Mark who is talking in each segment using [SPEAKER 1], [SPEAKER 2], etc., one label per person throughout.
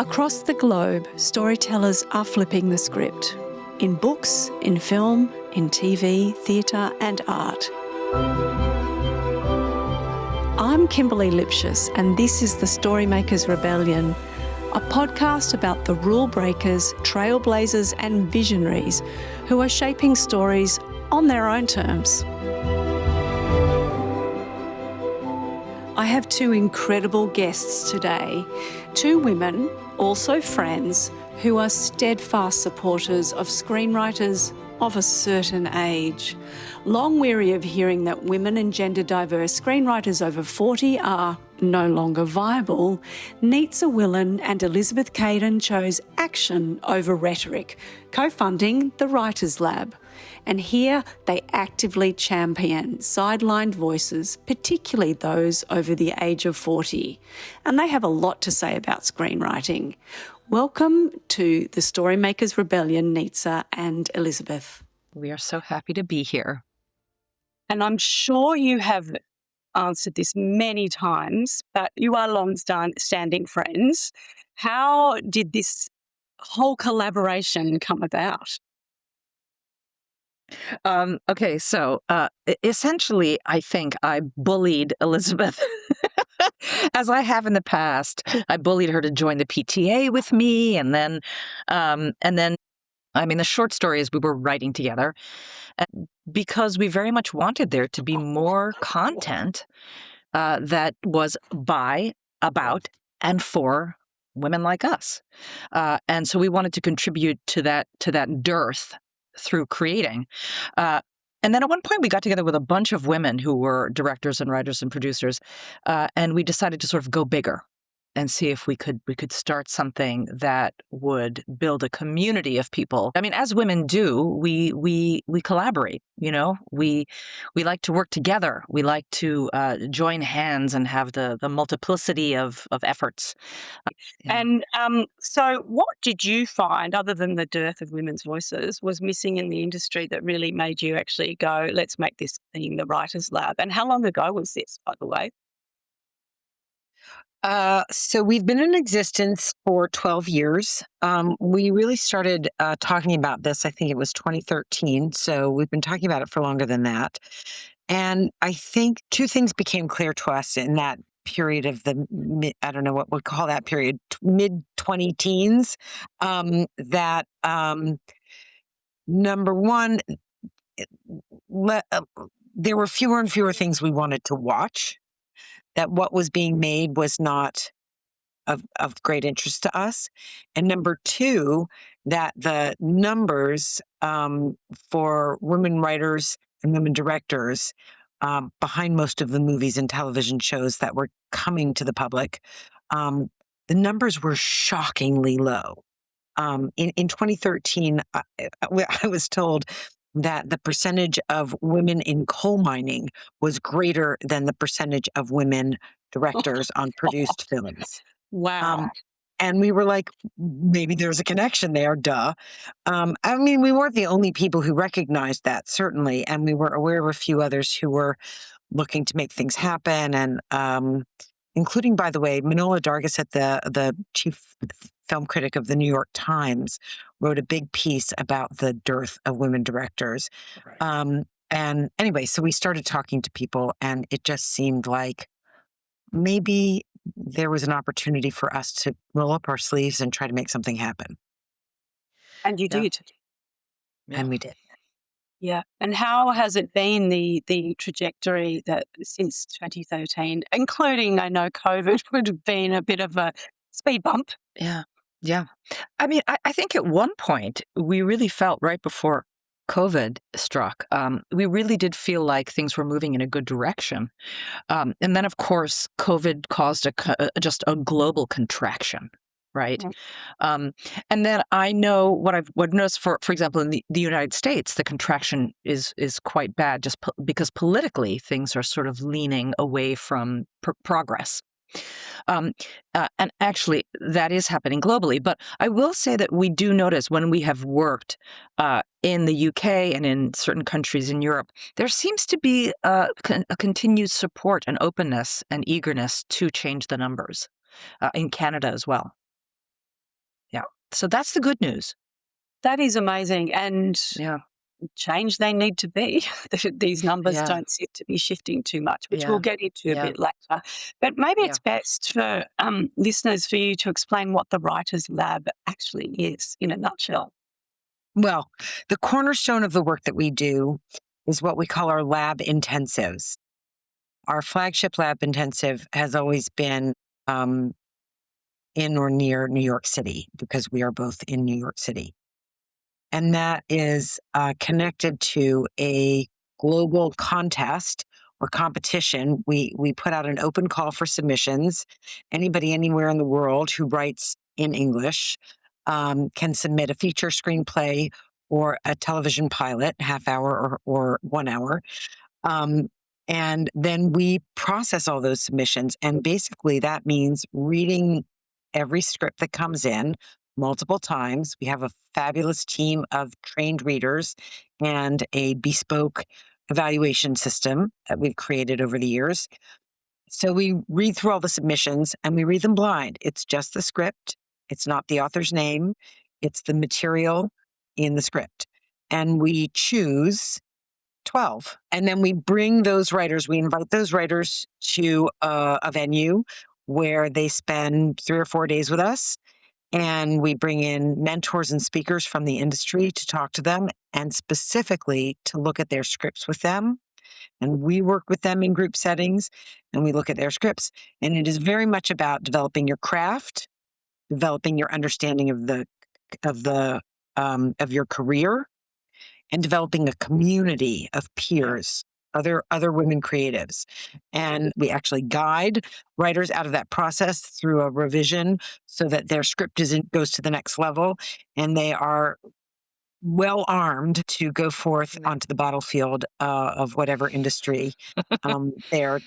[SPEAKER 1] Across the globe, storytellers are flipping the script. In books, in film, in TV, theatre and art. I'm Kimberly Lipschus and this is The Storymakers Rebellion, a podcast about the rule breakers, trailblazers and visionaries who are shaping stories on their own terms. I have two incredible guests today, two women, also friends, who are steadfast supporters of screenwriters of a certain age. Long weary of hearing that women and gender diverse screenwriters over 40 are no longer viable, Nitza, Wilon and Elizabeth Kaiden chose action over rhetoric, co-funding the Writers' Lab. And here they actively champion sidelined voices, particularly those over the age of 40. And they have a lot to say about screenwriting. Welcome to the Storymakers Rebellion, Nitza and Elizabeth.
[SPEAKER 2] We are so happy to be here.
[SPEAKER 1] And I'm sure you have answered this many times, but you are long-standing friends. How did this whole collaboration come about?
[SPEAKER 2] Okay, so essentially, I think I bullied Elizabeth, as I have in the past. I bullied her to join the PTA with me, and then, the short story is we were writing together, because we very much wanted there to be more content that was by, about, and for women like us, and so we wanted to contribute to that dearth through creating. And then at one point we got together with a bunch of women who were directors and writers and producers, and we decided to sort of go bigger and see if we could start something that would build a community of people. I mean, as women do, we collaborate, you know? We like to work together. We like to join hands and have the multiplicity of efforts.
[SPEAKER 1] And so what did you find, other than the dearth of women's voices, was missing in the industry that really made you actually go, let's make this thing the Writers' Lab? And how long ago was this, by the way?
[SPEAKER 3] So we've been in existence for 12 years. We really started talking about this, I think it was 2013. So we've been talking about it for longer than that. And I think two things became clear to us in that period of I don't know what we'll call that period, mid-20 teens, that number one, there were fewer and fewer things we wanted to watch, that what was being made was not of great interest to us. And number two, that the numbers for women writers and women directors behind most of the movies and television shows that were coming to the public, the numbers were shockingly low. In 2013, I was told that the percentage of women in coal mining was greater than the percentage of women directors on produced films.
[SPEAKER 1] Wow.
[SPEAKER 3] And we were like, maybe there's a connection there, duh. We weren't the only people who recognized that, certainly. And we were aware of a few others who were looking to make things happen. And including, by the way, Manohla Dargis, the chief film critic of the New York Times, wrote a big piece about the dearth of women directors. Right. And anyway, so we started talking to people, and it just seemed like maybe there was an opportunity for us to roll up our sleeves and try to make something happen.
[SPEAKER 1] And you did.
[SPEAKER 3] Yeah. And we did.
[SPEAKER 1] Yeah. And how has it been, the trajectory that since 2013, including, I know COVID would have been a bit of a speed bump?
[SPEAKER 2] Yeah. I think at one point we really felt, right before COVID struck, we really did feel like things were moving in a good direction. And then, of course, COVID caused just a global contraction, right? Mm-hmm. And then I know what I've noticed, for example, in the United States, the contraction is quite bad, just because politically things are sort of leaning away from progress. And actually, that is happening globally. But I will say that we do notice when we have worked in the UK and in certain countries in Europe, there seems to be a continued support and openness and eagerness to change the numbers in Canada as well. So that's the good news.
[SPEAKER 1] That is amazing. And
[SPEAKER 2] Yeah.
[SPEAKER 1] change they need to be. These numbers
[SPEAKER 2] Yeah.
[SPEAKER 1] don't seem to be shifting too much, which
[SPEAKER 2] Yeah.
[SPEAKER 1] we'll get into a
[SPEAKER 2] Yeah.
[SPEAKER 1] bit later. But maybe
[SPEAKER 2] Yeah.
[SPEAKER 1] it's best for listeners for you to explain what the Writers Lab actually is in a nutshell.
[SPEAKER 3] Well, the cornerstone of the work that we do is what we call our lab intensives. Our flagship lab intensive has always been in or near New York City, because we are both in New York City. And that is connected to a global contest or competition. We put out an open call for submissions. Anybody anywhere in the world who writes in English can submit a feature screenplay or a television pilot, half hour or 1 hour. And then we process all those submissions. And basically that means reading every script that comes in multiple times. We have a fabulous team of trained readers and a bespoke evaluation system that we've created over the years. So we read through all the submissions and we read them blind. It's just the script. It's not the author's name. It's the material in the script. And we choose 12. And then we bring those writers, we invite those writers to a venue where they spend 3 or 4 days with us. And we bring in mentors and speakers from the industry to talk to them and specifically to look at their scripts with them. And we work with them in group settings and we look at their scripts. And it is very much about developing your craft, developing your understanding of your career, and developing a community of peers, other women creatives. And we actually guide writers out of that process through a revision so that their script goes to the next level and they are well armed to go forth onto the battlefield of whatever industry they're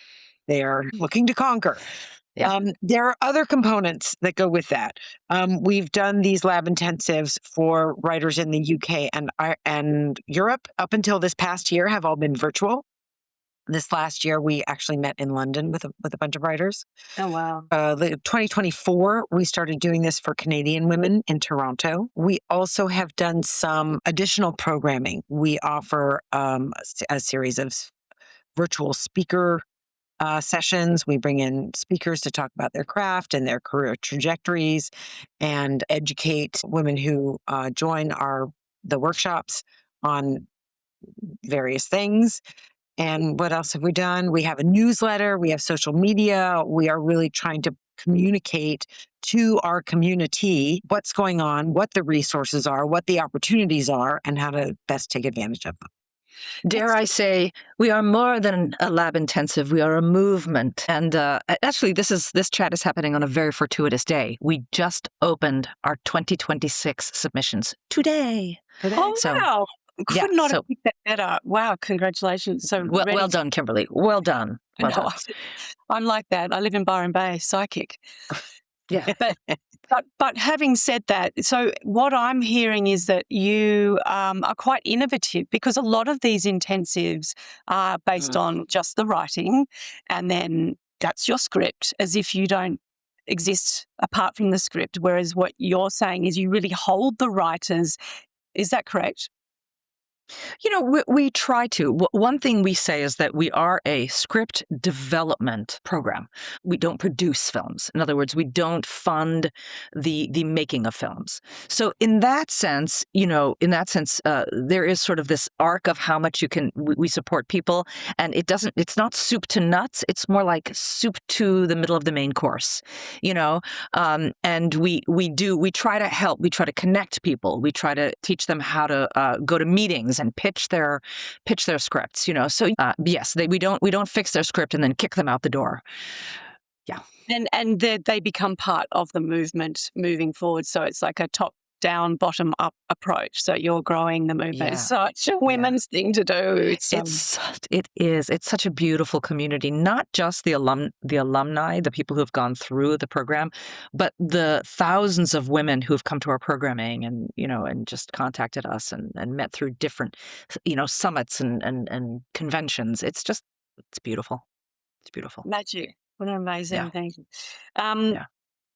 [SPEAKER 3] looking to conquer.
[SPEAKER 2] Yeah.
[SPEAKER 3] There are other components that go with that. We've done these lab intensives for writers in the UK and Europe up until this past year have all been virtual. This last year, we actually met in London with a bunch of writers.
[SPEAKER 1] Oh, wow.
[SPEAKER 3] 2024, we started doing this for Canadian women in Toronto. We also have done some additional programming. We offer a series of virtual speaker sessions. We bring in speakers to talk about their craft and their career trajectories and educate women who join the workshops on various things. And what else have we done? We have a newsletter, we have social media. We are really trying to communicate to our community what's going on, what the resources are, what the opportunities are, and how to best take advantage of them.
[SPEAKER 2] Dare I say, we are more than a lab intensive. We are a movement. And actually, this chat is happening on a very fortuitous day. We just opened our 2026 submissions today.
[SPEAKER 1] Oh,
[SPEAKER 2] So,
[SPEAKER 1] wow.
[SPEAKER 2] yeah,
[SPEAKER 1] Could not
[SPEAKER 2] so-
[SPEAKER 1] have picked that better. Wow, congratulations. So
[SPEAKER 2] well done, Kimberly. Well done. Well
[SPEAKER 1] No,
[SPEAKER 2] done.
[SPEAKER 3] Oh.
[SPEAKER 1] I'm like that. I live in Byron Bay, psychic.
[SPEAKER 2] Yeah.
[SPEAKER 1] But having said that, so what I'm hearing is that you are quite innovative, because a lot of these intensives are based on just the writing, and then that's your script, as if you don't exist apart from the script. Whereas what you're saying is you really hold the writers. Is that correct?
[SPEAKER 2] You know, we try to. One thing we say is that we are a script development program. We don't produce films. In other words, we don't fund the making of films. So in that sense, there is sort of this arc of how much we support people, and it's not soup to nuts. It's more like soup to the middle of the main course, and we try to help. We try to connect people. We try to teach them how to go to meetings and pitch their scripts, So yes, we don't fix their script and then kick them out the door. Yeah,
[SPEAKER 1] And they become part of the movement moving forward. So it's like a top-down, bottom-up approach. So you're growing the movement.
[SPEAKER 2] Yeah.
[SPEAKER 1] It's such a women's thing to do.
[SPEAKER 2] It is. It's such a beautiful community. Not just the alumni, the people who have gone through the program, but the thousands of women who have come to our programming and and just contacted us and met through different summits and conventions. It's beautiful. It's beautiful.
[SPEAKER 1] Magic. What an amazing thing.
[SPEAKER 2] Yeah.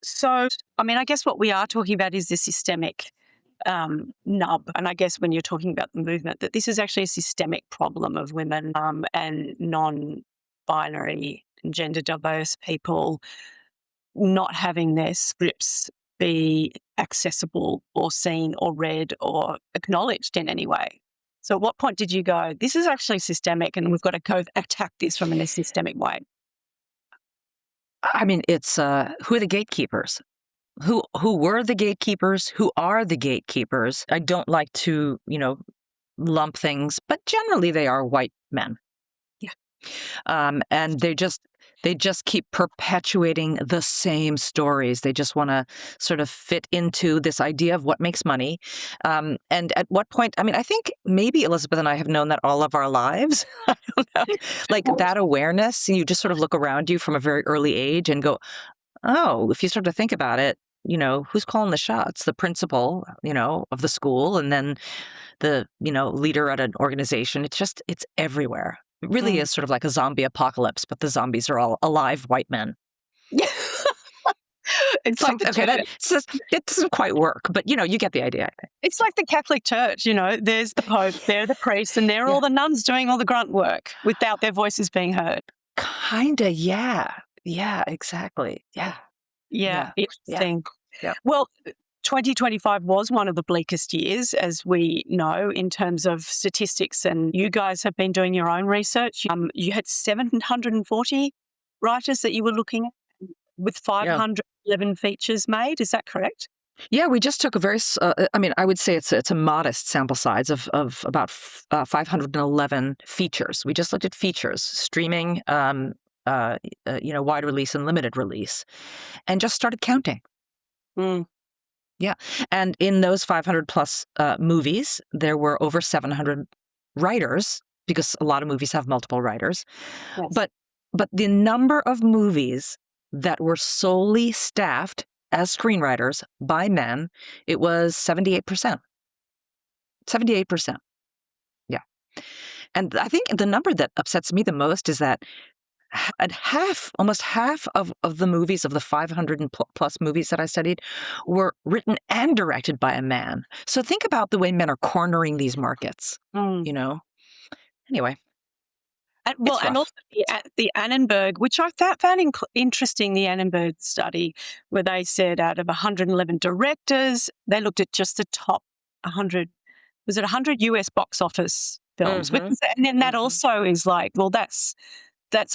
[SPEAKER 4] So, I mean, I guess what we are talking about is the systemic nub. And I guess when you're talking about the movement, that this is actually a systemic problem of women and non-binary and gender diverse people not having their scripts be accessible or seen or read or acknowledged in any way. So at what point did you go, this is actually systemic and we've got to go attack this from a systemic way?
[SPEAKER 2] I mean, it's who are the gatekeepers? Who were the gatekeepers? Who are the gatekeepers? I don't like to, lump things, but generally they are white men.
[SPEAKER 4] Yeah.
[SPEAKER 2] And they just keep perpetuating the same stories. They just want to sort of fit into this idea of what makes money. And at what point, I mean, I think maybe Elizabeth and I have known that all of our lives. I don't know. Like that awareness, you just sort of look around you from a very early age and go, oh, if you start to think about it, who's calling the shots? The principal, of the school, and then the, leader at an organization. It's everywhere. It really is sort of like a zombie apocalypse, but the zombies are all alive white men.
[SPEAKER 4] Yeah. It's like the church.
[SPEAKER 2] It doesn't quite work, but you get the idea. I think.
[SPEAKER 4] It's like the Catholic Church, there's the Pope, they're the priests, and they're all the nuns doing all the grunt work without their voices being heard.
[SPEAKER 2] Kinda, yeah. Yeah, exactly. Yeah.
[SPEAKER 4] Yeah, interesting.
[SPEAKER 2] Yeah.
[SPEAKER 4] Well, 2025 was one of the bleakest years, as we know, in terms of statistics, and you guys have been doing your own research. You had 740 writers that you were looking at with 511 features made. Is that correct?
[SPEAKER 2] Yeah, we just took a very, I would say it's a modest sample size of about 511 features. We just looked at features, streaming, wide release and limited release, and just started counting. Yeah. And in those 500 plus movies, there were over 700 writers, because a lot of movies have multiple writers. Yes. But the number of movies that were solely staffed as screenwriters by men, it was 78%. 78%. Yeah. And I think the number that upsets me the most is that almost half of the movies, of the 500 plus movies that I studied, were written and directed by a man. So think about the way men are cornering these markets, Anyway.
[SPEAKER 4] And also the Annenberg, which I found interesting, the Annenberg study, where they said out of 111 directors, they looked at just the top 100, was it 100 US box office films? And then that also is like, well, that's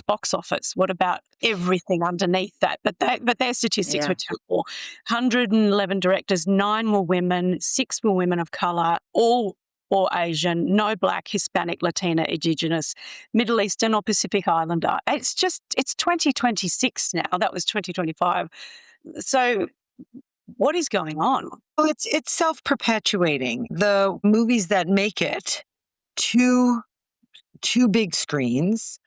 [SPEAKER 4] box office. What about everything underneath that? But their statistics were terrible. 111 directors, 9 were women, 6 were women of color, all or Asian, no Black, Hispanic, Latina, Indigenous, Middle Eastern or Pacific Islander. It's 2026 now. That was 2025. So what is going on?
[SPEAKER 3] Well, it's self-perpetuating. The movies that make it to big screens,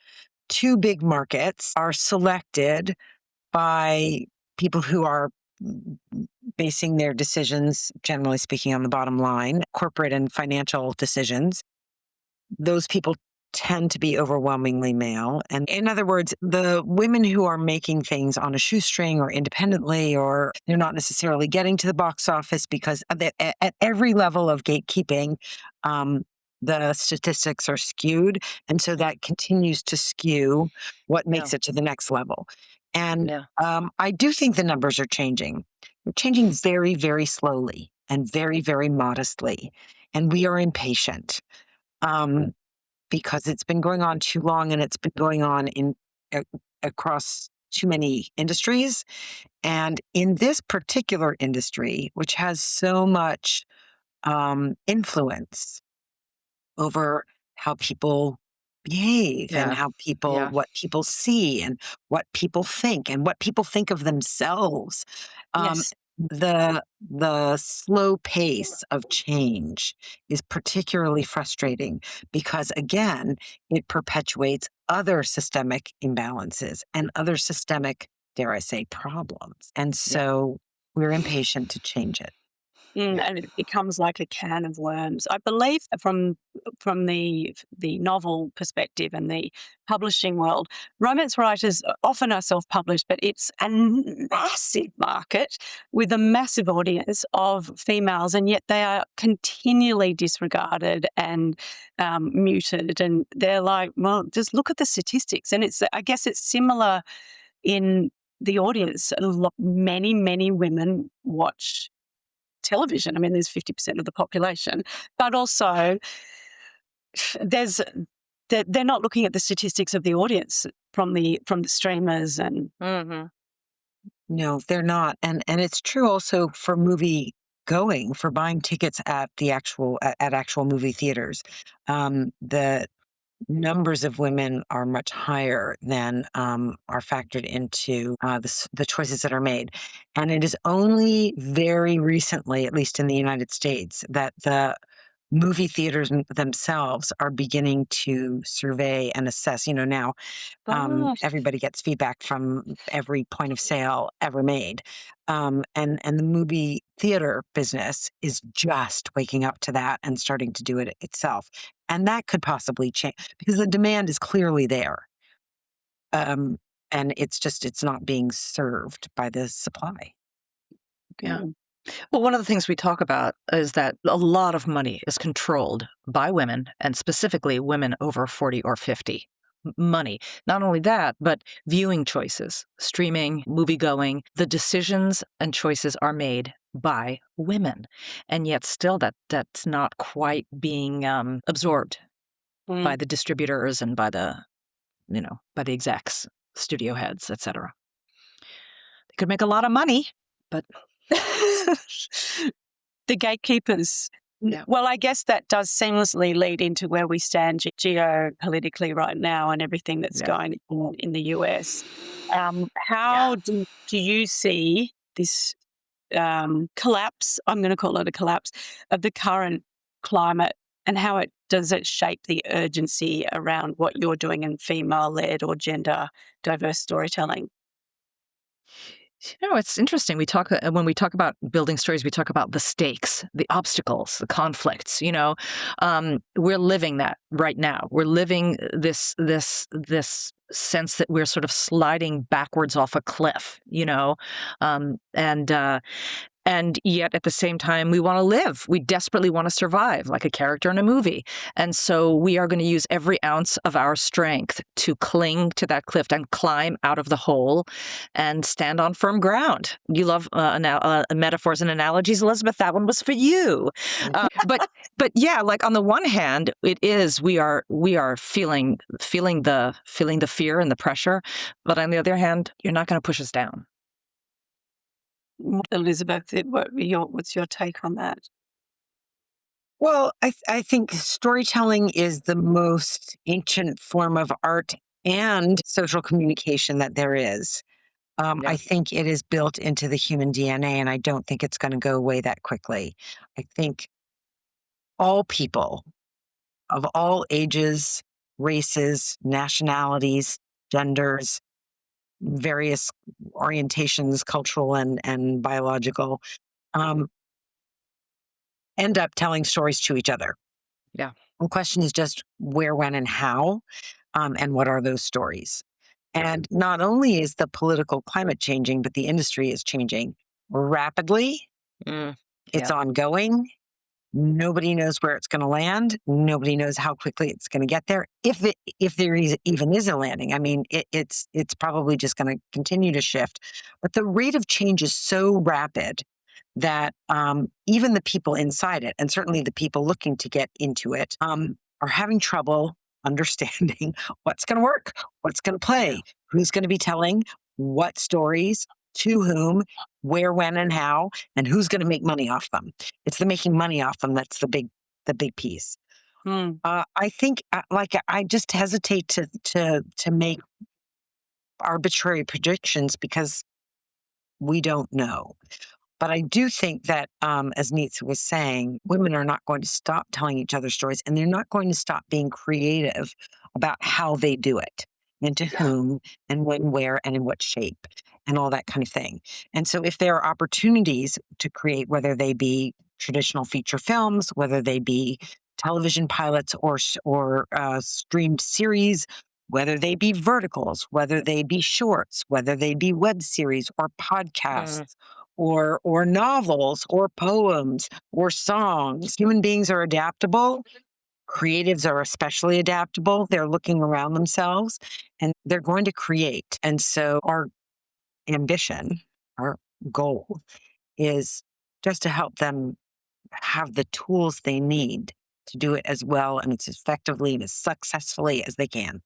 [SPEAKER 3] two big markets, are selected by people who are basing their decisions, generally speaking, on the bottom line, corporate and financial decisions. Those people tend to be overwhelmingly male. And in other words, the women who are making things on a shoestring or independently, or they're not necessarily getting to the box office, because at every level of gatekeeping, the statistics are skewed. And so that continues to skew what makes it to the next level. And I do think the numbers are changing. They're changing very, very slowly and very, very modestly. And we are impatient because it's been going on too long, and it's been going on across too many industries. And in this particular industry, which has so much influence over how people behave and how people, what people see and what people think and what people think of themselves. The slow pace of change is particularly frustrating because, again, it perpetuates other systemic imbalances and other systemic, dare I say, problems. And so we're impatient to change it.
[SPEAKER 4] And it becomes like a can of worms. I believe from the novel perspective and the publishing world, romance writers often are self-published, but it's a massive market with a massive audience of females, and yet they are continually disregarded and muted. And they're like, well, just look at the statistics. And I guess it's similar in the audience. Many, many women watch television. I mean, there's 50% of the population, but also they're not looking at the statistics of the audience from the streamers and.
[SPEAKER 3] No, they're not, and it's true also for for buying tickets at the actual movie theaters. The numbers of women are much higher than are factored into the choices that are made. And it is only very recently, at least in the United States, that the movie theaters themselves are beginning to survey and assess. Now everybody gets feedback from every point of sale ever made. And the movie theater business is just waking up to that and starting to do it itself. And that could possibly change because the demand is clearly there. And it's not being served by the supply.
[SPEAKER 2] Yeah. Well, one of the things we talk about is that a lot of money is controlled by women, and specifically women over 40 or 50. Money. Not only that, but viewing choices, streaming, movie-going, the decisions and choices are made by women. And yet still that's not quite being absorbed by the distributors and by the execs, studio heads, etc. They could make a lot of money, but
[SPEAKER 4] the gatekeepers. Yeah. Well, I guess that does seamlessly lead into where we stand geopolitically right now and everything that's going on in the US. How do you see this collapse, I'm going to call it a collapse, of the current climate, and how does it shape the urgency around what you're doing in female-led or gender diverse storytelling?
[SPEAKER 2] It's interesting. When we talk about building stories, we talk about the stakes, the obstacles, the conflicts. We're living that right now. We're living this sense that we're sort of sliding backwards off a cliff. And yet at the same time, we want to live. We desperately want to survive, like a character in a movie. And so we are going to use every ounce of our strength to cling to that cliff and climb out of the hole and stand on firm ground. You love metaphors and analogies, Elizabeth. That one was for you. But yeah, like on the one hand, it is we are feeling the fear and the pressure. But on the other hand, you're not going to push us down.
[SPEAKER 4] Elizabeth, what's your take on that?
[SPEAKER 3] Well, I think storytelling is the most ancient form of art and social communication that there is. I think it is built into the human DNA, and I don't think it's going to go away that quickly. I think all people of all ages, races, nationalities, genders, various orientations, cultural and biological, end up telling stories to each other.
[SPEAKER 2] Yeah.
[SPEAKER 3] The question is just where, when, and how, and what are those stories? And not only is the political climate changing, but the industry is changing rapidly. It's ongoing. Nobody knows where it's going to land. Nobody knows how quickly it's going to get there. If there even is a landing, I mean, it's probably just going to continue to shift. But the rate of change is so rapid that even the people inside it, and certainly the people looking to get into it, are having trouble understanding what's going to work, what's going to play, who's going to be telling what stories, to whom, where, when, and how, and who's going to make money off them. It's the making money off them that's the big piece. I think, I just hesitate to make arbitrary predictions because we don't know. But I do think that, as Nitza was saying, women are not going to stop telling each other stories, and they're not going to stop being creative about how they do it, and to whom, and when, where, and in what shape. and all that kind of thing. And so if there are opportunities to create, whether they be traditional feature films, whether they be television pilots or streamed series, whether they be verticals, whether they be shorts, whether they be web series or podcasts or novels or poems or songs. Human beings are adaptable. Creatives are especially adaptable. They're looking around themselves and they're going to create. And so our ambition, our goal is just to help them have the tools they need to do it as well and as effectively and as successfully as they can.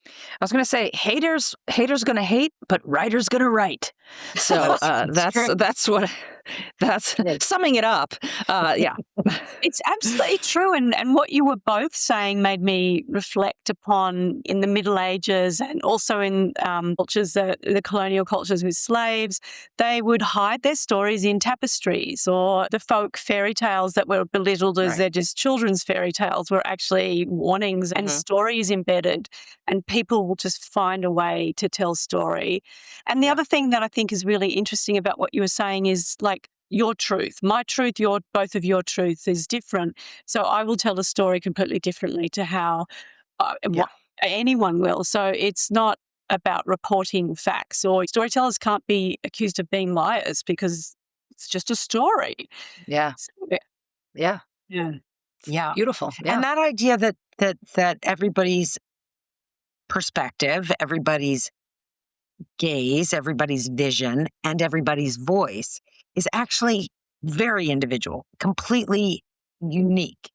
[SPEAKER 2] I was going to say, haters going to hate, but writers going to write. So that's summing it up. Yeah.
[SPEAKER 4] It's absolutely true. And what you were both saying made me reflect upon in the Middle Ages and also in cultures, the colonial cultures with slaves, they would hide their stories in tapestries, or the folk fairy tales that were belittled as they're just children's fairy tales were actually warnings and stories embedded, and people will just find a way to tell story. And the other thing that I think is really interesting about what you were saying is like, your truth, my truth, both of your truth is different. So I will tell a story completely differently to how anyone will. So it's not about reporting facts, or storytellers can't be accused of being liars because it's just a story.
[SPEAKER 2] Yeah.
[SPEAKER 4] So,
[SPEAKER 2] yeah. Beautiful. Yeah.
[SPEAKER 3] And that idea that everybody's perspective, everybody's gaze, everybody's vision, and everybody's voice is actually very individual, completely unique,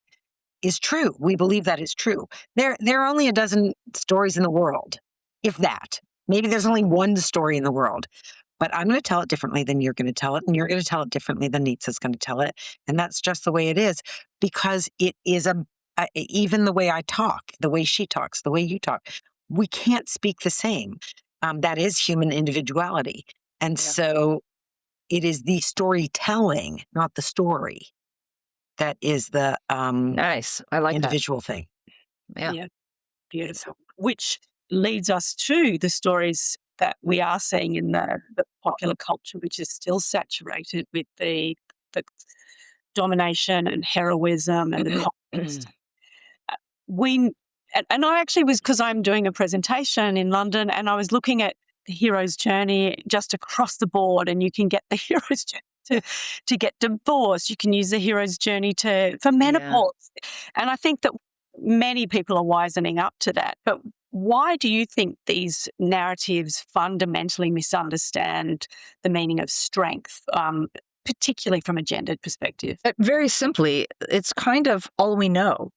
[SPEAKER 3] is true. We believe that is true. There are only a dozen stories in the world, if that. Maybe there's only one story in the world, but I'm going to tell it differently than you're going to tell it, and you're going to tell it differently than Nitza's going to tell it. And that's just the way it is, because it is even the way I talk, the way she talks, the way you talk, we can't speak the same. That is human individuality. And so it is the storytelling, not the story, that is the
[SPEAKER 2] nice. I like
[SPEAKER 3] individual thing.
[SPEAKER 4] Yeah. Beautiful. Which leads us to the stories that we are seeing in the popular culture, which is still saturated with the domination and heroism and the conquest. And I actually was, because I'm doing a presentation in London, and I was looking at the hero's journey just across the board, and you can get the hero's journey to get divorced. You can use the hero's journey for menopause. And I think that many people are wisening up to that. But why do you think these narratives fundamentally misunderstand the meaning of strength, particularly from a gendered perspective?
[SPEAKER 2] Very simply, it's kind of all we know,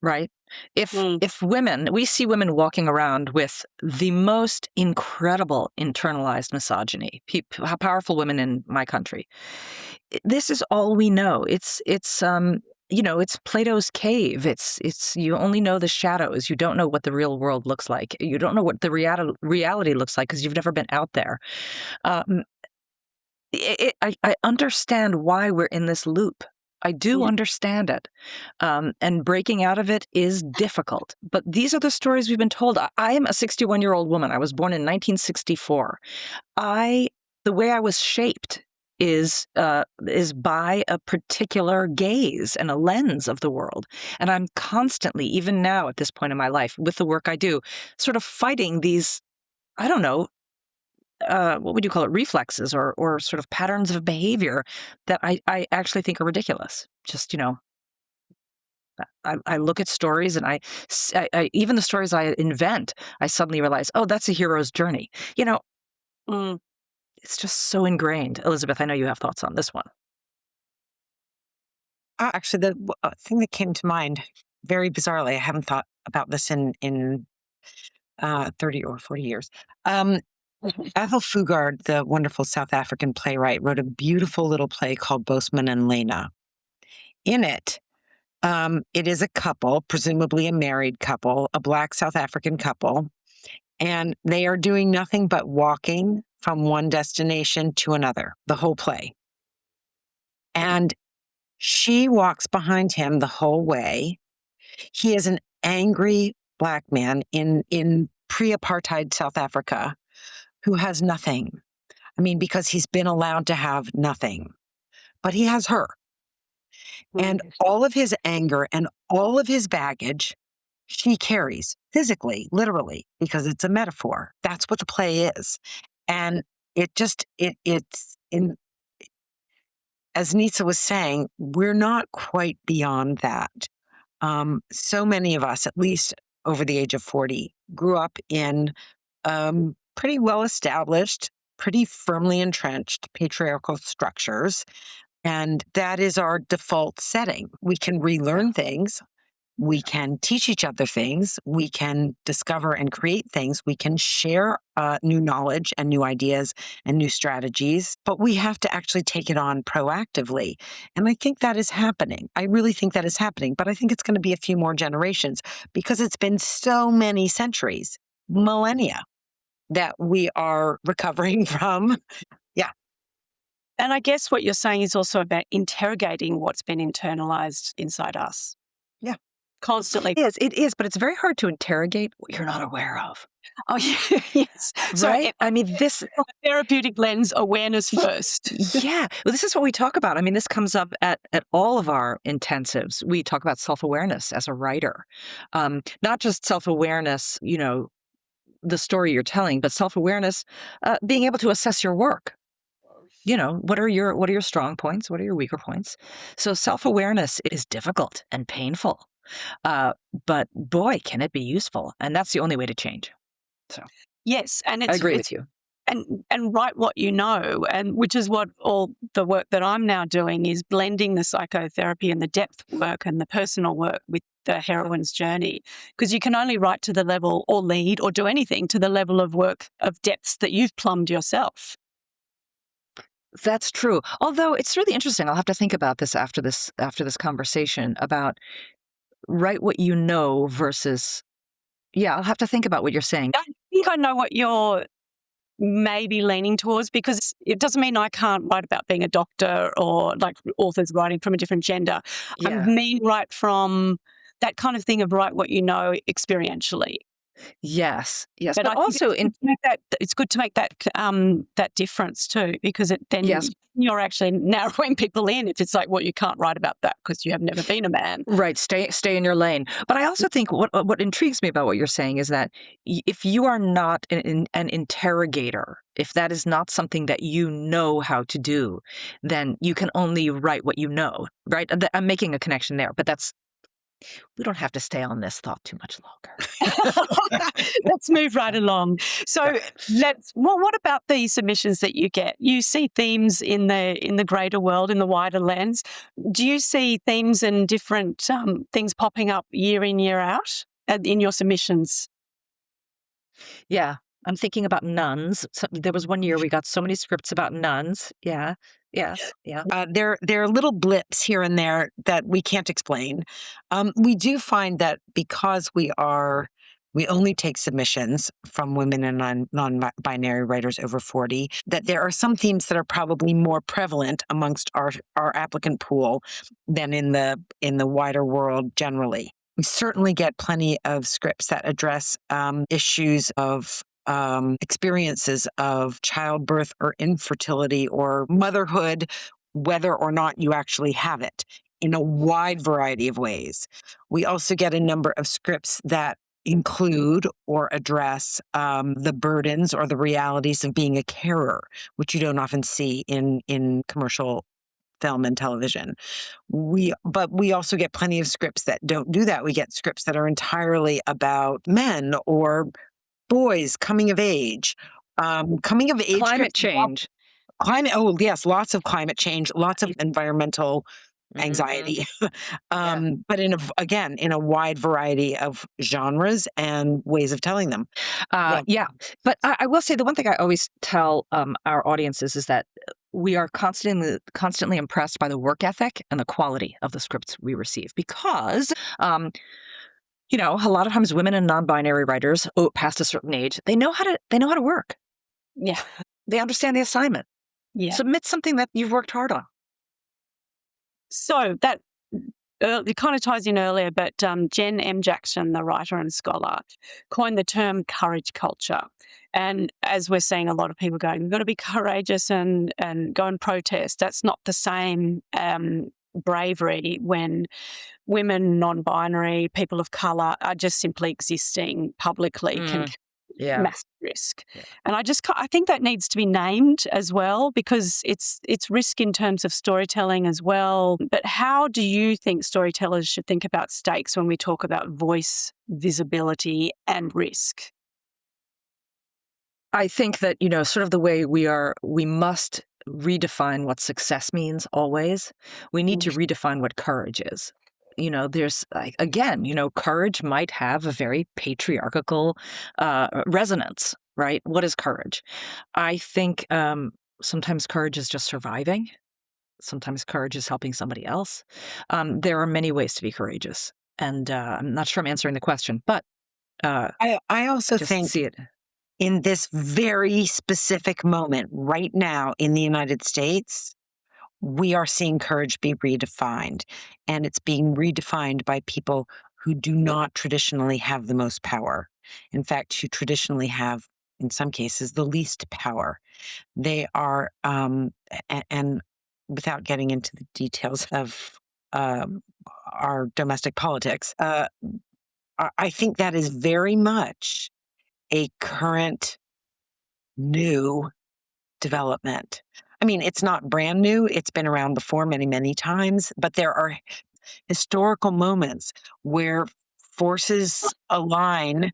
[SPEAKER 2] right? If women, we see women walking around with the most incredible internalized misogyny, powerful women in my country, this is all we know. It's Plato's cave. It's you only know the shadows. You don't know what the real world looks like. You don't know what the reality looks like because you've never been out there. I understand why we're in this loop. I do understand it. And breaking out of it is difficult. But these are the stories we've been told. I am a 61-year-old woman. I was born in 1964. The way I was shaped is by a particular gaze and a lens of the world. And I'm constantly, even now at this point in my life, with the work I do, sort of fighting these, I don't know, what would you call it, reflexes or sort of patterns of behavior that I actually think are ridiculous. Just, I look at stories and I even the stories I invent, I suddenly realize, oh, that's a hero's journey. It's just so ingrained. Elizabeth, I know you have thoughts on this one.
[SPEAKER 3] Actually, the thing that came to mind, very bizarrely, I haven't thought about this in 30 or 40 years. Ethel Fugard, the wonderful South African playwright, wrote a beautiful little play called Bosman and Lena. In it, it is a couple, presumably a married couple, a Black South African couple, and they are doing nothing but walking from one destination to another, the whole play. And she walks behind him the whole way. He is an angry Black man in pre-apartheid South Africa who has nothing I mean, because he's been allowed to have nothing, but he has her. And all of his anger and all of his baggage, she carries physically, literally, because it's a metaphor. That's what the play is. And it's in, as Nitza was saying, we're not quite beyond that. So many of us, at least over the age of 40, grew up in pretty well established, pretty firmly entrenched patriarchal structures. And that is our default setting. We can relearn things. We can teach each other things. We can discover and create things. We can share new knowledge and new ideas and new strategies, but we have to actually take it on proactively. And I think that is happening. I really think that is happening, but I think it's going to be a few more generations because it's been so many centuries, millennia, that we are recovering from. Yeah.
[SPEAKER 4] And I guess what you're saying is also about interrogating what's been internalized inside us.
[SPEAKER 3] Yeah.
[SPEAKER 4] Constantly.
[SPEAKER 2] It is, but it's very hard to interrogate what you're not aware of.
[SPEAKER 4] Oh, yeah. Yes.
[SPEAKER 2] Right?
[SPEAKER 4] So,
[SPEAKER 2] I mean, this
[SPEAKER 4] from a therapeutic lens, awareness first.
[SPEAKER 2] Yeah. Well, this is what we talk about. I mean, this comes up at all of our intensives. We talk about self-awareness as a writer. Not just self-awareness, the story you're telling, but self-awareness, being able to assess your work. What are your strong points? What are your weaker points? So self-awareness is difficult and painful. But boy, can it be useful. And that's the only way to change. So
[SPEAKER 4] yes. And
[SPEAKER 2] I agree with you.
[SPEAKER 4] And write what you know, and which is what all the work that I'm now doing is blending the psychotherapy and the depth work and the personal work with the heroine's journey. Because you can only write to the level or lead or do anything to the level of work of depth that you've plumbed yourself.
[SPEAKER 2] That's true. Although it's really interesting. I'll have to think about this after this conversation about write what you know versus, I'll have to think about what you're saying.
[SPEAKER 4] I think I know what you're maybe leaning towards, because it doesn't mean I can't write about being a doctor or like authors writing from a different gender.
[SPEAKER 2] Yeah.
[SPEAKER 4] I mean write from that kind of thing of write what you know experientially.
[SPEAKER 2] Yes.
[SPEAKER 4] But
[SPEAKER 2] also
[SPEAKER 4] it's good to make that difference too, because you're actually narrowing people in if it's like, well, you can't write about that because you have never been a man.
[SPEAKER 2] Right. Stay in your lane. But I also think what intrigues me about what you're saying is that if you are not an interrogator, if that is not something that you know how to do, then you can only write what you know, right? I'm making a connection there, but we don't have to stay on this thought too much longer.
[SPEAKER 4] Let's move right along. So what about the submissions that you get? You see themes in the greater world, in the wider lens. Do you see themes and different things popping up year in, year out in your submissions?
[SPEAKER 2] Yeah. I'm thinking about nuns. There was one year we got so many scripts about nuns. Yeah. Yes. Yeah.
[SPEAKER 3] There are little blips here and there that we can't explain. We do find that because we only take submissions from women and non-binary writers over 40, that there are some themes that are probably more prevalent amongst our applicant pool than in the wider world generally. We certainly get plenty of scripts that address issues of experiences of childbirth or infertility or motherhood, whether or not you actually have it, in a wide variety of ways. We also get a number of scripts that include or address the burdens or the realities of being a carer, which you don't often see in commercial film and television. But we also get plenty of scripts that don't do that. We get scripts that are entirely about men or boys coming of age.
[SPEAKER 2] Climate change.
[SPEAKER 3] Oh, yes, lots of climate change, lots of environmental anxiety. But in a wide variety of genres and ways of telling them.
[SPEAKER 2] But I will say the one thing I always tell our audiences is that we are constantly impressed by the work ethic and the quality of the scripts we receive, because a lot of times women and non-binary writers, past a certain age, they know how to work.
[SPEAKER 4] Yeah.
[SPEAKER 2] They understand the assignment. Yeah. Submit something that you've worked hard on.
[SPEAKER 4] So that it kind of ties in earlier, but Jen M. Jackson, the writer and scholar, coined the term courage culture. And as we're seeing a lot of people going, we've got to be courageous and go and protest. That's not the same bravery when women, non-binary, people of colour are just simply existing publicly can massive risk. Yeah. And I think that needs to be named as well, because it's risk in terms of storytelling as well. But how do you think storytellers should think about stakes when we talk about voice, visibility and risk?
[SPEAKER 2] I think that, sort of the way we must redefine what success means always. We need to redefine what courage is. There's, again, courage might have a very patriarchal resonance, right? What is courage? I think sometimes courage is just surviving. Sometimes courage is helping somebody else. There are many ways to be courageous. And I'm not sure I'm answering the question, but
[SPEAKER 3] I also think
[SPEAKER 2] see it.
[SPEAKER 3] In this very specific moment right now in the United States, we are seeing courage be redefined, and it's being redefined by people who do not traditionally have the most power. In fact, who traditionally have, in some cases, the least power. They are, and without getting into the details of our domestic politics, I think that is very much a current new development. I mean, it's not brand new. It's been around before many, many times, but there are historical moments where forces align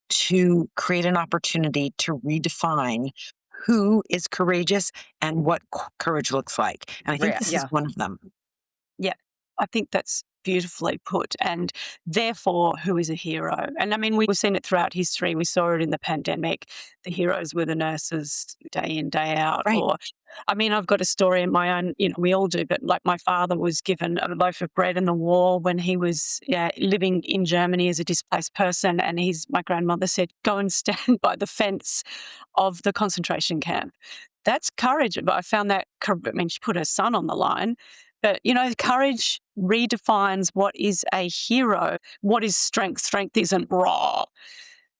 [SPEAKER 3] to create an opportunity to redefine who is courageous and what courage looks like. And I think this is one of them.
[SPEAKER 4] Yeah, I think that's beautifully put. And therefore, who is a hero? And I mean, we've seen it throughout history. We saw it in the pandemic. The heroes were the nurses day in, day out.
[SPEAKER 3] Right.
[SPEAKER 4] Or, I mean, I've got a story in my own, we all do, but like my father was given a loaf of bread in the war when he was living in Germany as a displaced person. And my grandmother said, go and stand by the fence of the concentration camp. That's courage. But I found that, she put her son on the line. But, courage redefines what is a hero. What is strength? Strength isn't raw.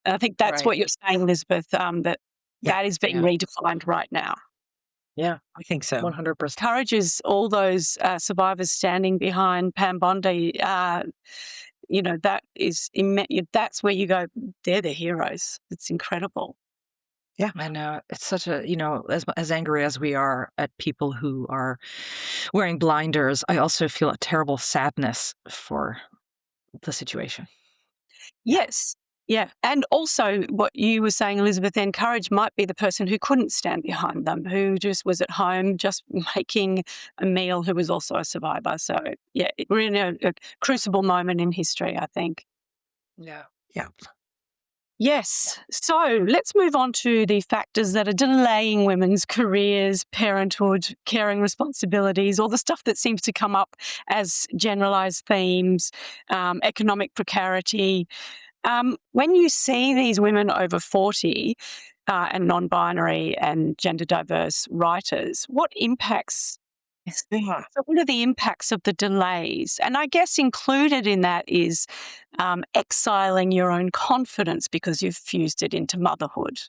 [SPEAKER 4] And I think that's what you're saying, Elizabeth, that is being redefined right now.
[SPEAKER 2] Yeah,
[SPEAKER 3] I think so.
[SPEAKER 2] 100%.
[SPEAKER 4] Courage is all those survivors standing behind Pam Bondi. That is, that's where you go, they're the heroes. It's incredible.
[SPEAKER 2] Yeah, I know. It's such a, as angry as we are at people who are wearing blinders, I also feel a terrible sadness for the situation.
[SPEAKER 4] Yes. Yeah. And also what you were saying, Elizabeth, then courage might be the person who couldn't stand behind them, who just was at home, just making a meal, who was also a survivor. So, yeah, we're in a crucible moment in history, I think.
[SPEAKER 2] Yeah.
[SPEAKER 3] Yeah.
[SPEAKER 4] Yes. So let's move on to the factors that are delaying women's careers, parenthood, caring responsibilities, all the stuff that seems to come up as generalized themes, economic precarity. When you see these women over 40 and non-binary and gender diverse writers, what impacts? So what are the impacts of the delays? And I guess included in that is exiling your own confidence because you've fused it into motherhood.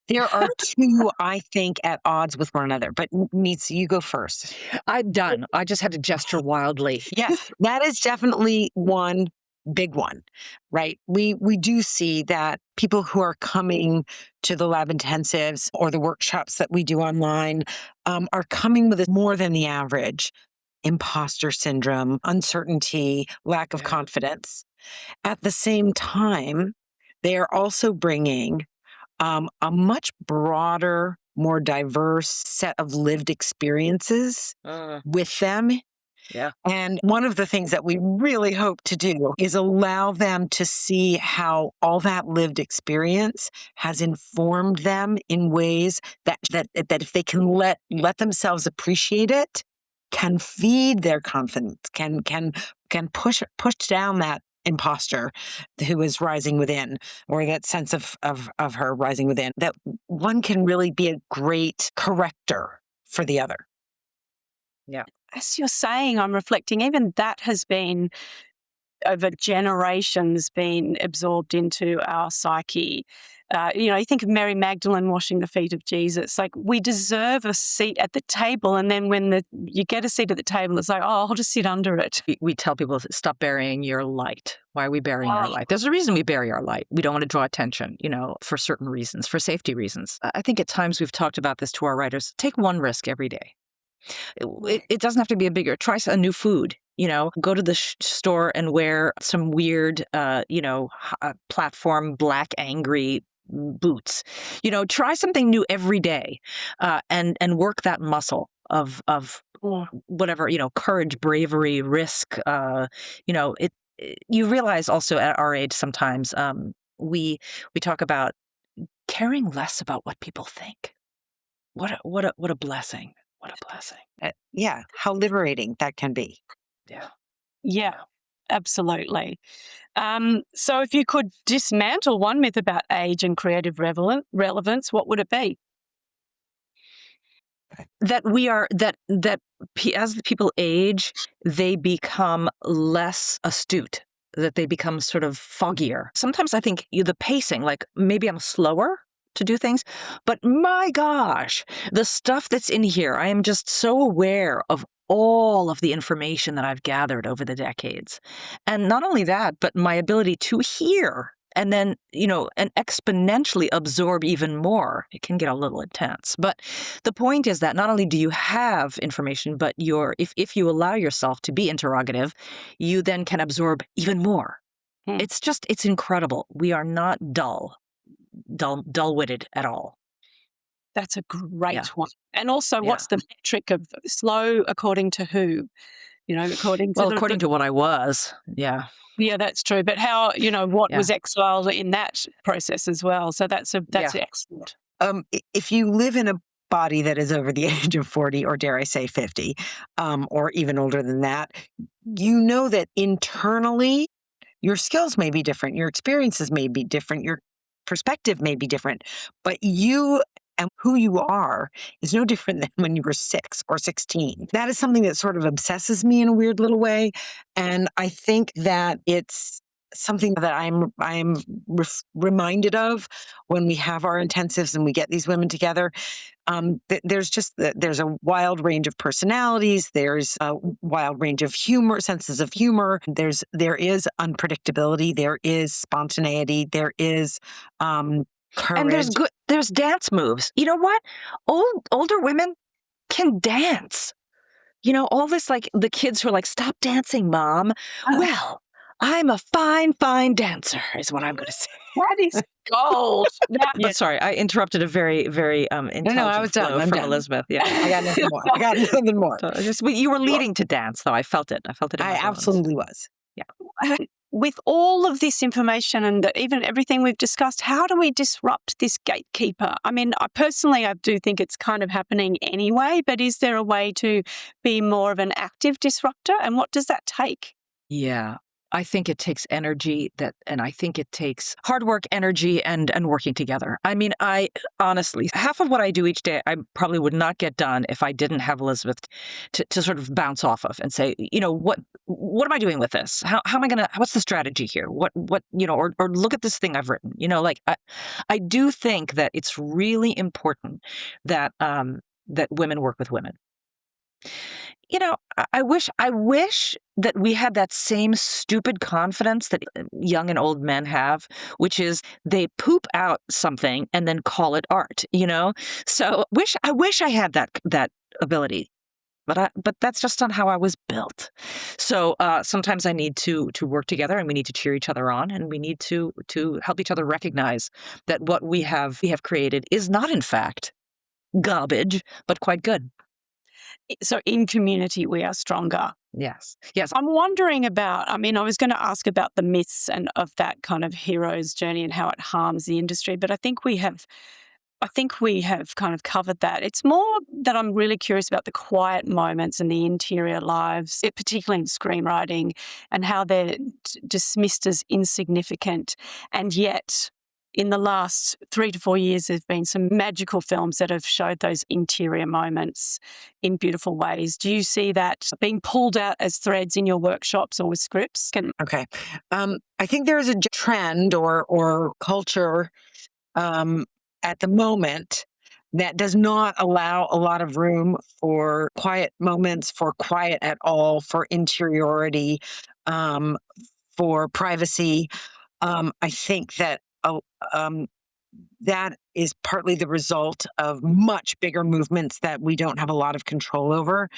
[SPEAKER 3] There are two, I think, at odds with one another. But Nitza, you go first.
[SPEAKER 2] I'm done. I just had to gesture wildly.
[SPEAKER 3] Yes, that is definitely one big one, right? We do see that people who are coming to the lab intensives or the workshops that we do online are coming with more than the average imposter syndrome, uncertainty, lack of confidence. At the same time, they are also bringing a much broader, more diverse set of lived experiences with them.
[SPEAKER 2] Yeah.
[SPEAKER 3] And one of the things that we really hope to do is allow them to see how all that lived experience has informed them in ways that if they can let themselves appreciate it, can feed their confidence, can push down that imposter who is rising within, or that sense of her rising within, that one can really be a great corrector for the other.
[SPEAKER 2] Yeah.
[SPEAKER 4] as you're saying, I'm reflecting, even that has been over generations been absorbed into our psyche. You think of Mary Magdalene washing the feet of Jesus. Like, we deserve a seat at the table, and then when you get a seat at the table, it's like, oh, I'll just sit under it.
[SPEAKER 2] We tell people, stop burying your light. Why are we burying our light? There's a reason we bury our light. We don't want to draw attention, for certain reasons, for safety reasons. I think at times we've talked about this to our writers. Take one risk every day. It doesn't have to be a bigger. Try a new food. Go to the store and wear some weird, platform black angry boots. Try something new every day, and work that muscle of whatever, courage, bravery, risk. You realize also at our age sometimes we talk about caring less about what people think. What a blessing. What a blessing.
[SPEAKER 3] Yeah, how liberating that can be.
[SPEAKER 4] Yeah, absolutely. So if you could dismantle one myth about age and creative relevance, what would it be?
[SPEAKER 2] That as the people age, they become less astute, that they become sort of foggier. Sometimes I think the pacing, like maybe I'm slower to do things, but my gosh, the stuff that's in here, I am just so aware of all of the information that I've gathered over the decades. And not only that, but my ability to hear and then, and exponentially absorb even more. It can get a little intense. But the point is that not only do you have information, but if you allow yourself to be interrogative, you then can absorb even more. It's incredible. We are not dull-witted at all.
[SPEAKER 4] That's a great one. And also, what's the metric of slow according to who? According
[SPEAKER 2] to what I was. Yeah.
[SPEAKER 4] Yeah, that's true. But how, what was exiled in that process as well. So that's excellent.
[SPEAKER 3] If you live in a body that is over the age of 40, or dare I say 50, or even older than that, you know that internally your skills may be different, your experiences may be different, your perspective may be different, but you and who you are is no different than when you were 6 or 16. That is something that sort of obsesses me in a weird little way. And I think that it's something that I'm reminded of when we have our intensives and we get these women together. There's a wild range of personalities. There's a wild range of senses of humor. There is unpredictability. There is spontaneity. There is courage.
[SPEAKER 2] And there's dance moves. You know what? Older women can dance. All this, like the kids who are like, stop dancing, Mom. Well, I'm a fine, fine dancer is what I'm going to say.
[SPEAKER 4] That is gold.
[SPEAKER 2] But sorry, I interrupted a very, very intelligent
[SPEAKER 3] No, I was done.
[SPEAKER 2] flow
[SPEAKER 3] I'm
[SPEAKER 2] from
[SPEAKER 3] done.
[SPEAKER 2] Elizabeth. Yeah.
[SPEAKER 3] I got nothing more.
[SPEAKER 2] You were leading to dance, though. I felt it. In my bones.
[SPEAKER 3] Absolutely was.
[SPEAKER 2] Yeah.
[SPEAKER 4] With all of this information and even everything we've discussed, how do we disrupt this gatekeeper? I mean, I do think it's kind of happening anyway, but is there a way to be more of an active disruptor? And what does that take?
[SPEAKER 2] Yeah. I think it takes energy and I think it takes hard work, energy, and working together. I mean, I honestly, half of what I do each day, I probably would not get done if I didn't have Elizabeth to sort of bounce off of and say, what am I doing with this? How am I what's the strategy here? What, or look at this thing I've written, I do think that it's really important that, that women work with women. I wish that we had that same stupid confidence that young and old men have, which is they poop out something and then call it art, So I wish I had that ability, but that's just not how I was built. So sometimes I need to work together, and we need to cheer each other on, and we need to help each other recognize that what we have created is not in fact garbage, but quite good.
[SPEAKER 4] So in community, we are stronger.
[SPEAKER 2] Yes.
[SPEAKER 4] I'm wondering about, I was going to ask about the myths and of that kind of hero's journey and how it harms the industry, but I think we have kind of covered that. It's more that I'm really curious about the quiet moments and the interior lives, particularly in screenwriting, and how they're dismissed as insignificant. And yet, in the last 3 to 4 years, there's been some magical films that have showed those interior moments in beautiful ways. Do you see that being pulled out as threads in your workshops or with scripts?
[SPEAKER 3] Okay. I think there is a trend or culture at the moment that does not allow a lot of room for quiet moments, for quiet at all, for interiority, for privacy. I think that that is partly the result of much bigger movements that we don't have a lot of control over,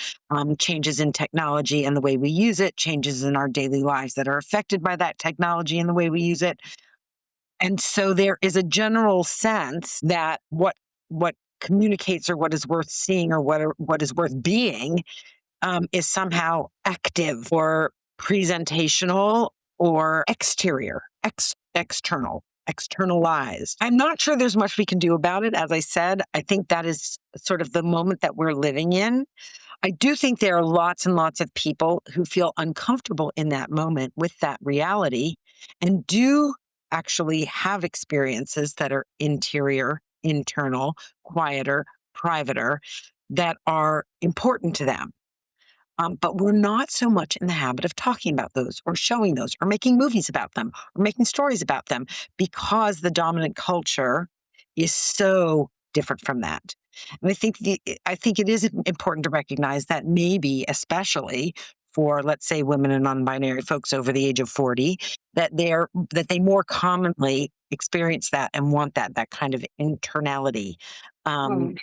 [SPEAKER 3] changes in technology and the way we use it, changes in our daily lives that are affected by that technology and the way we use it. And so there is a general sense that what communicates or what is worth seeing or what is worth being is somehow active or presentational or exterior, externalized. I'm not sure there's much we can do about it. As I said, I think that is sort of the moment that we're living in. I do think there are lots and lots of people who feel uncomfortable in that moment with that reality and do actually have experiences that are interior, internal, quieter, privater, that are important to them. But we're not so much in the habit of talking about those or showing those or making movies about them or making stories about them because the dominant culture is so different from that. And I think it is important to recognize that maybe, especially for, let's say, women and non-binary folks over the age of 40, that they more commonly experience that and want that kind of internality. And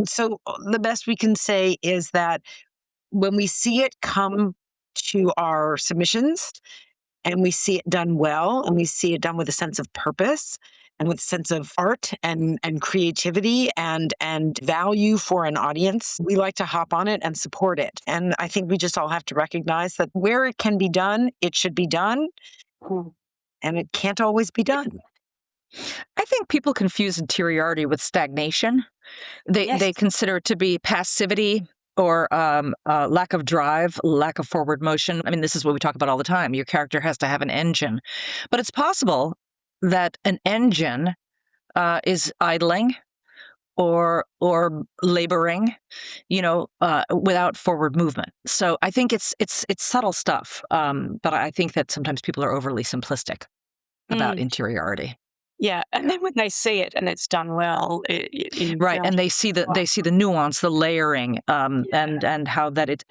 [SPEAKER 3] so the best we can say is that when we see it come to our submissions and we see it done well and we see it done with a sense of purpose and with a sense of art and creativity and value for an audience, we like to hop on it and support it. And I think we just all have to recognize that where it can be done, it should be done. And it can't always be done.
[SPEAKER 2] I think people confuse interiority with stagnation. They consider it to be passivity or lack of drive, lack of forward motion. I mean, this is what we talk about all the time. Your character has to have an engine. But it's possible that an engine is idling or laboring, without forward movement. So I think it's subtle stuff. But I think that sometimes people are overly simplistic about interiority.
[SPEAKER 4] Yeah, and then when they see it and it's done well,
[SPEAKER 2] right, and they see the nuance, the layering, and how that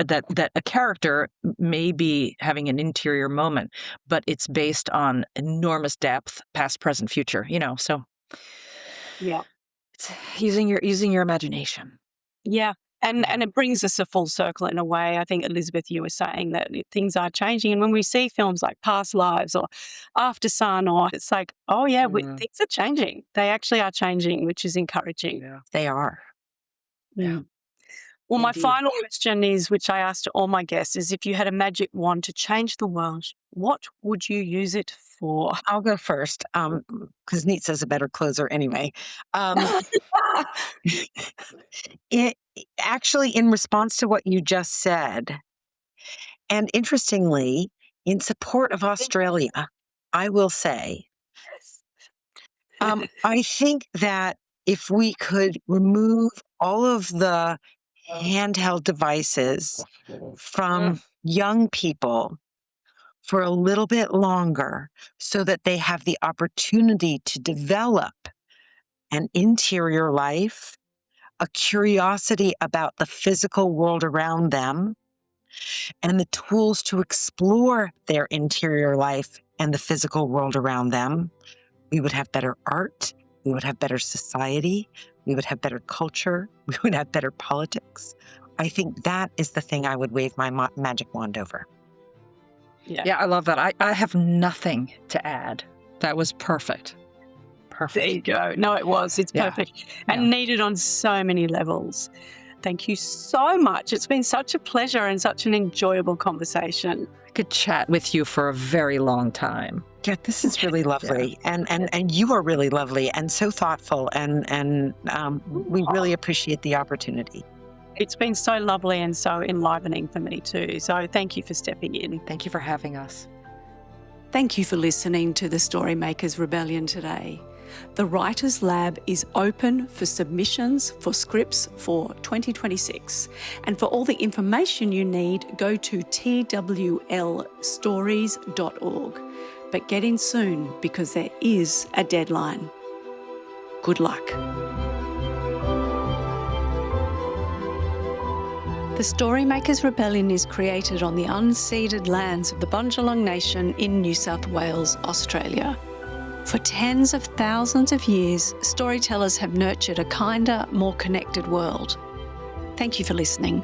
[SPEAKER 2] a character may be having an interior moment, but it's based on enormous depth, past, present, future. So
[SPEAKER 4] yeah,
[SPEAKER 2] it's using your imagination.
[SPEAKER 4] Yeah. And it brings us a full circle in a way. I think, Elizabeth, you were saying that things are changing. And when we see films like Past Lives or After Sun, it's like, oh, yeah, things are changing. They actually are changing, which is encouraging.
[SPEAKER 3] Yeah, they are.
[SPEAKER 4] Yeah. Well, my final question is, which I asked all my guests, is if you had a magic wand to change the world, what would you use it for?
[SPEAKER 3] I'll go first because Nitza's a better closer anyway. It actually, in response to what you just said, and interestingly, in support of Australia, I will say, I think that if we could remove all of the handheld devices from young people for a little bit longer so that they have the opportunity to develop an interior life, a curiosity about the physical world around them, and the tools to explore their interior life and the physical world around them, we would have better art, we would have better society, we would have better culture, we would have better politics. I think that is the thing I would wave my magic wand over.
[SPEAKER 2] Yeah, I love that. I have nothing to add. That was perfect. Perfect.
[SPEAKER 4] There you go. No, it was. It's perfect and needed on so many levels. Thank you so much. It's been such a pleasure and such an enjoyable conversation.
[SPEAKER 2] I could chat with you for a very long time.
[SPEAKER 3] Yeah, this is really lovely. And you are really lovely and so thoughtful. And we really appreciate the opportunity.
[SPEAKER 4] It's been so lovely and so enlivening for me too. So thank you for stepping in.
[SPEAKER 2] Thank you for having us.
[SPEAKER 1] Thank you for listening to the Storymakers Rebellion today. The Writers Lab is open for submissions for scripts for 2026. And for all the information you need, go to twlstories.org. But get in soon because there is a deadline. Good luck. The Storymakers Rebellion is created on the unceded lands of the Bundjalung Nation in New South Wales, Australia. For tens of thousands of years, storytellers have nurtured a kinder, more connected world. Thank you for listening.